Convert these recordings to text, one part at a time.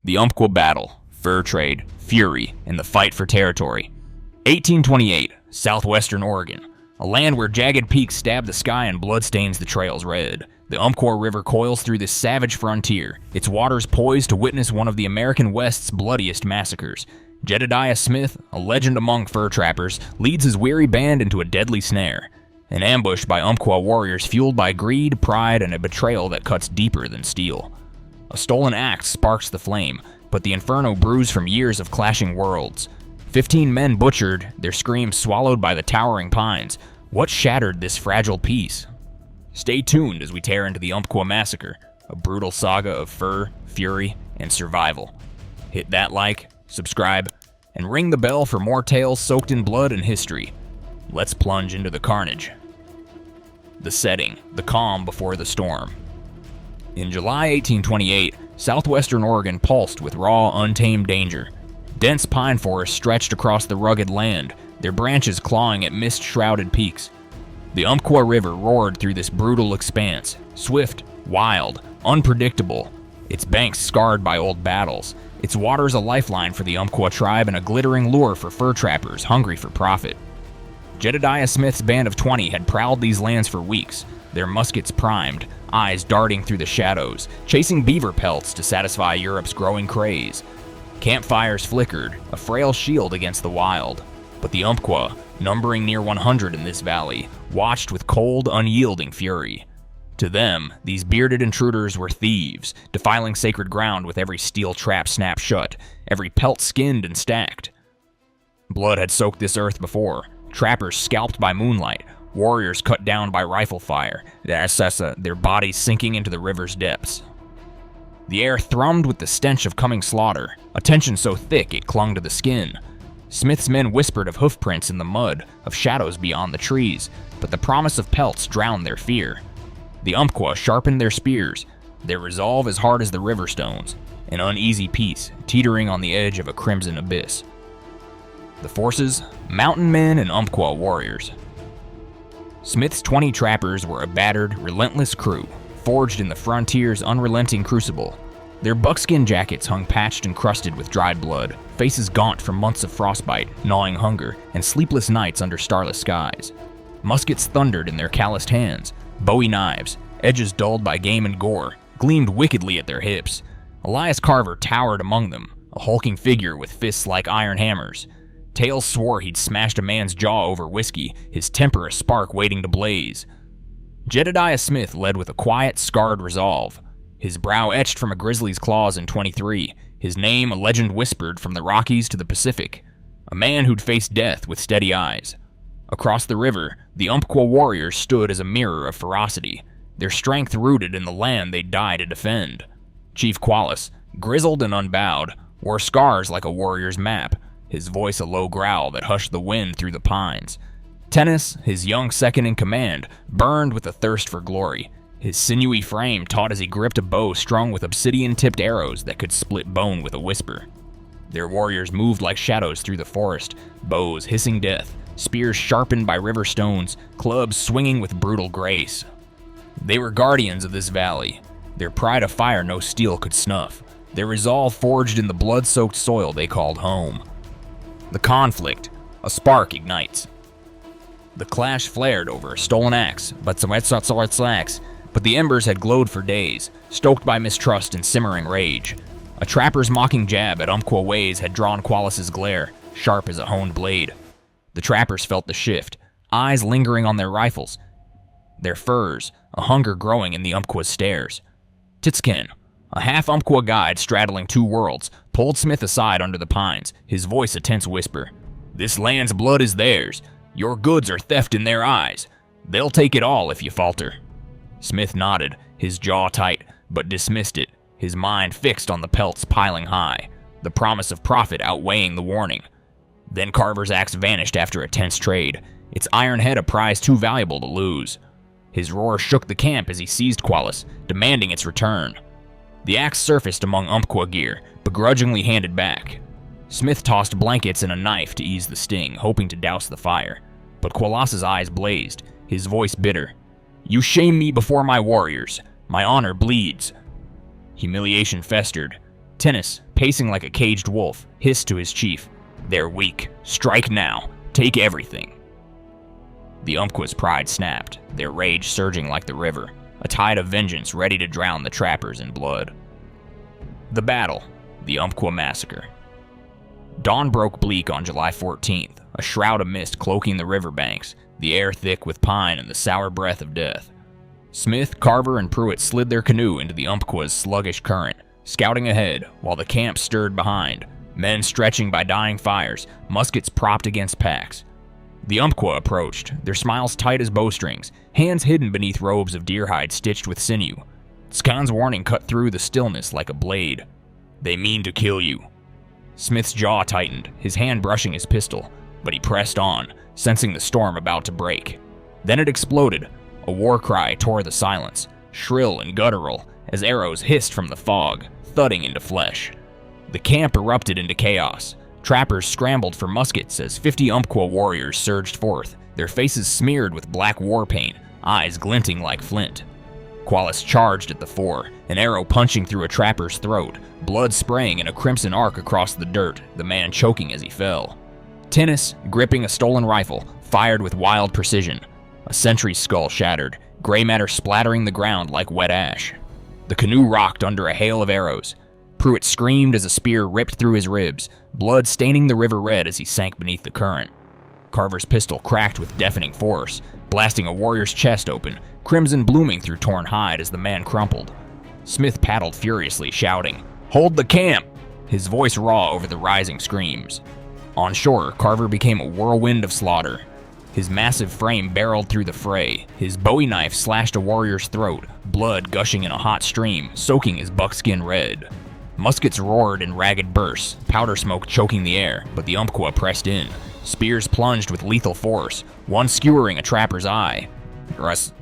The Umpqua Battle, Fur Trade, Fury, and the Fight for Territory. 1828, southwestern Oregon. A land where jagged peaks stab the sky and blood stains the trails red. The Umpqua River coils through this savage frontier, its waters poised to witness one of the American West's bloodiest massacres. Jedediah Smith, a legend among fur trappers, leads his weary band into a deadly snare. And ambushed by Umpqua warriors fueled by greed, pride, and a betrayal that cuts deeper than steel. A stolen axe sparks the flame, but the inferno brews from years of clashing worlds. 15 men butchered, their screams swallowed by the towering pines. What shattered this fragile peace? Stay tuned as we tear into the Umpqua Massacre, a brutal saga of fur, fury, and survival. Hit that like, subscribe, and ring the bell for more tales soaked in blood and history. Let's plunge into the carnage. The setting, the calm before the storm. In July 1828, southwestern Oregon pulsed with raw, untamed danger. Dense pine forests stretched across the rugged land, their branches clawing at mist-shrouded peaks. The Umpqua River roared through this brutal expanse, swift, wild, unpredictable, its banks scarred by old battles, its waters a lifeline for the Umpqua tribe and a glittering lure for fur trappers hungry for profit. Jedediah Smith's band of 20 had prowled these lands for weeks, their muskets primed, eyes darting through the shadows, chasing beaver pelts to satisfy Europe's growing craze. Campfires flickered, a frail shield against the wild. But the Umpqua, numbering near 100 in this valley, watched with cold, unyielding fury. To them, these bearded intruders were thieves, defiling sacred ground with every steel trap snapped shut, every pelt skinned and stacked. Blood had soaked this earth before, trappers scalped by moonlight, warriors cut down by rifle fire, their bodies sinking into the river's depths. The air thrummed with the stench of coming slaughter, a tension so thick it clung to the skin. Smith's men whispered of hoofprints in the mud, of shadows beyond the trees, but the promise of pelts drowned their fear. The Umpqua sharpened their spears, their resolve as hard as the river stones, an uneasy peace teetering on the edge of a crimson abyss. The forces, mountain men and Umpqua warriors. Smith's 20 trappers were a battered, relentless crew, forged in the frontier's unrelenting crucible. Their buckskin jackets hung patched and crusted with dried blood, faces gaunt from months of frostbite, gnawing hunger, and sleepless nights under starless skies. Muskets thundered in their calloused hands, bowie knives, edges dulled by game and gore, gleamed wickedly at their hips. Elias Carver towered among them, a hulking figure with fists like iron hammers. Tales swore he'd smashed a man's jaw over whiskey, his temper a spark waiting to blaze. Jedediah Smith led with a quiet, scarred resolve. His brow etched from a grizzly's claws in 23, his name a legend whispered from the Rockies to the Pacific. A man who'd faced death with steady eyes. Across the river, the Umpqua warriors stood as a mirror of ferocity, their strength rooted in the land they'd die to defend. Chief Qualis, grizzled and unbowed, wore scars like a warrior's map, his voice a low growl that hushed the wind through the pines. Tennis, his young second in command, burned with a thirst for glory, his sinewy frame taut as he gripped a bow strung with obsidian-tipped arrows that could split bone with a whisper. Their warriors moved like shadows through the forest, bows hissing death, spears sharpened by river stones, clubs swinging with brutal grace. They were guardians of this valley, their pride a fire no steel could snuff, their resolve forged in the blood-soaked soil they called home. The conflict, a spark ignites. The clash flared over a stolen axe, but the embers had glowed for days, stoked by mistrust and simmering rage. A trapper's mocking jab at Umpqua ways had drawn Qualis's glare, sharp as a honed blade. The trappers felt the shift, eyes lingering on their rifles, their furs, a hunger growing in the Umpqua's stares. Titskin, a half-Umpqua guide straddling two worlds, pulled Smith aside under the pines, his voice a tense whisper. "This land's blood is theirs. Your goods are theft in their eyes. They'll take it all if you falter." Smith nodded, his jaw tight, but dismissed it, his mind fixed on the pelts piling high, the promise of profit outweighing the warning. Then Carver's axe vanished after a tense trade, its iron head a prize too valuable to lose. His roar shook the camp as he seized Qualis, demanding its return. The axe surfaced among Umpqua gear, begrudgingly handed back. Smith tossed blankets and a knife to ease the sting, hoping to douse the fire. But Qualas's eyes blazed, his voice bitter. "You shame me before my warriors. My honor bleeds." Humiliation festered. Tennis, pacing like a caged wolf, hissed to his chief, "They're weak. Strike now. Take everything." The Umpqua's pride snapped, their rage surging like the river, a tide of vengeance ready to drown the trappers in blood. The battle, the Umpqua massacre. Dawn broke bleak on July 14th, a shroud of mist cloaking the riverbanks, the air thick with pine and the sour breath of death. Smith, Carver, and Pruitt slid their canoe into the Umpqua's sluggish current, scouting ahead while the camp stirred behind, men stretching by dying fires, muskets propped against packs. The Umpqua approached, their smiles tight as bowstrings, hands hidden beneath robes of deerhide stitched with sinew. Scon's warning cut through the stillness like a blade. "They mean to kill you." Smith's jaw tightened, his hand brushing his pistol, but he pressed on, sensing the storm about to break. Then it exploded. A war cry tore the silence, shrill and guttural, as arrows hissed from the fog, thudding into flesh. The camp erupted into chaos. Trappers scrambled for muskets as 50 Umpqua warriors surged forth, their faces smeared with black war paint, eyes glinting like flint. Qualis charged at the fore, an arrow punching through a trapper's throat, blood spraying in a crimson arc across the dirt, the man choking as he fell. Tennis, gripping a stolen rifle, fired with wild precision. A sentry's skull shattered, gray matter splattering the ground like wet ash. The canoe rocked under a hail of arrows. Pruitt screamed as a spear ripped through his ribs, blood staining the river red as he sank beneath the current. Carver's pistol cracked with deafening force, blasting a warrior's chest open, crimson blooming through torn hide as the man crumpled. Smith paddled furiously, shouting, "Hold the camp!" his voice raw over the rising screams. On shore, Carver became a whirlwind of slaughter. His massive frame barreled through the fray, his bowie knife slashed a warrior's throat, blood gushing in a hot stream, soaking his buckskin red. Muskets roared in ragged bursts, powder smoke choking the air, but the Umpqua pressed in. Spears plunged with lethal force, one skewering a trapper's eye.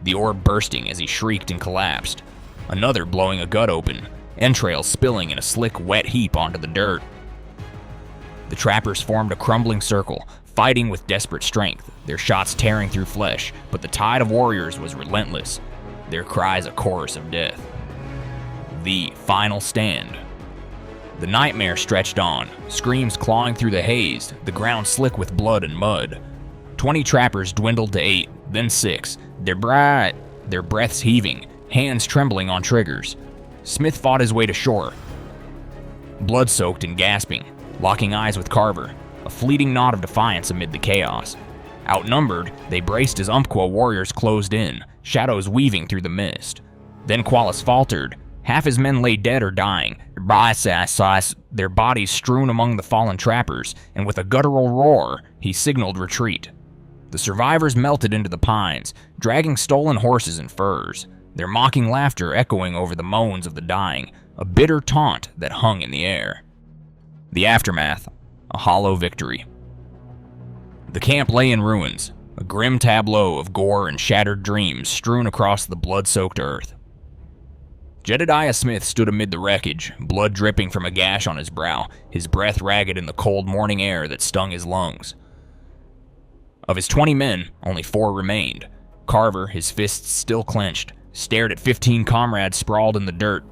The orb bursting as he shrieked and collapsed. Another blowing a gut open, entrails spilling in a slick, wet heap onto the dirt. The trappers formed a crumbling circle, fighting with desperate strength, their shots tearing through flesh, but the tide of warriors was relentless, their cries a chorus of death. The final stand. The nightmare stretched on, screams clawing through the haze, the ground slick with blood and mud. 20 trappers dwindled to 8, then 6, their breaths heaving, hands trembling on triggers. Smith fought his way to shore, blood-soaked and gasping, locking eyes with Carver, a fleeting nod of defiance amid the chaos. Outnumbered, they braced as Umpqua warriors closed in, shadows weaving through the mist. Then Qualis faltered. Half his men lay dead or dying, their bodies strewn among the fallen trappers, and with a guttural roar, he signaled retreat. The survivors melted into the pines, dragging stolen horses and furs, their mocking laughter echoing over the moans of the dying, a bitter taunt that hung in the air. The aftermath, a hollow victory. The camp lay in ruins, a grim tableau of gore and shattered dreams strewn across the blood-soaked earth. Jedediah Smith stood amid the wreckage, blood dripping from a gash on his brow, his breath ragged in the cold morning air that stung his lungs. Of his 20 men, only 4 remained. Carver, his fists still clenched, stared at 15 comrades sprawled in the dirt,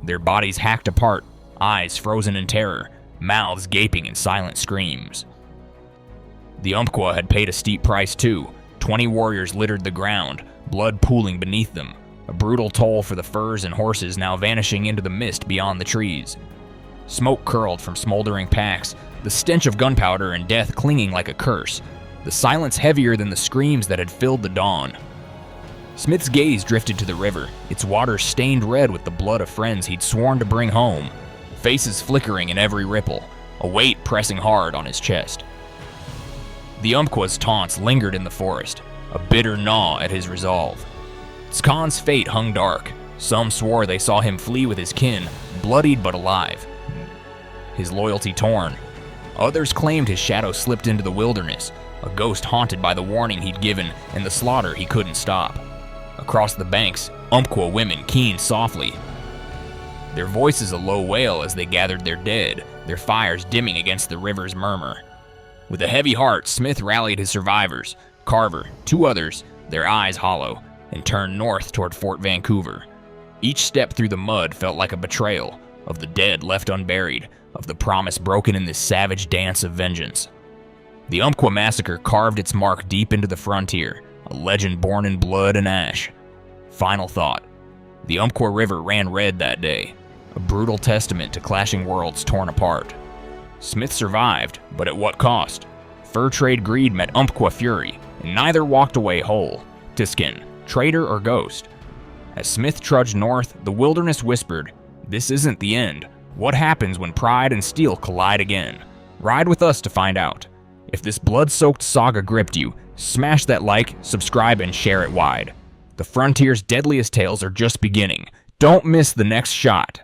their bodies hacked apart, eyes frozen in terror, mouths gaping in silent screams. The Umpqua had paid a steep price too. 20 warriors littered the ground, blood pooling beneath them, a brutal toll for the furs and horses now vanishing into the mist beyond the trees. Smoke curled from smoldering packs, the stench of gunpowder and death clinging like a curse, the silence heavier than the screams that had filled the dawn. Smith's gaze drifted to the river, its waters stained red with the blood of friends he'd sworn to bring home, faces flickering in every ripple, a weight pressing hard on his chest. The Umpqua's taunts lingered in the forest, a bitter gnaw at his resolve. Scon's fate hung dark. Some swore they saw him flee with his kin, bloodied but alive, his loyalty torn. Others claimed his shadow slipped into the wilderness, a ghost haunted by the warning he'd given and the slaughter he couldn't stop. Across the banks, Umpqua women keened softly, their voices a low wail as they gathered their dead, their fires dimming against the river's murmur. With a heavy heart, Smith rallied his survivors, Carver, 2 others, their eyes hollow, and turned north toward Fort Vancouver. Each step through the mud felt like a betrayal, of the dead left unburied, of the promise broken in this savage dance of vengeance. The Umpqua massacre carved its mark deep into the frontier, a legend born in blood and ash. Final thought. The Umpqua River ran red that day, a brutal testament to clashing worlds torn apart. Smith survived, but at what cost? Fur trade greed met Umpqua fury, and neither walked away whole. Tiskin, traitor or ghost? As Smith trudged north, the wilderness whispered, "This isn't the end. What happens when pride and steel collide again?" Ride with us to find out. If this blood-soaked saga gripped you, smash that like, subscribe, and share it wide. The frontier's deadliest tales are just beginning. Don't miss the next shot.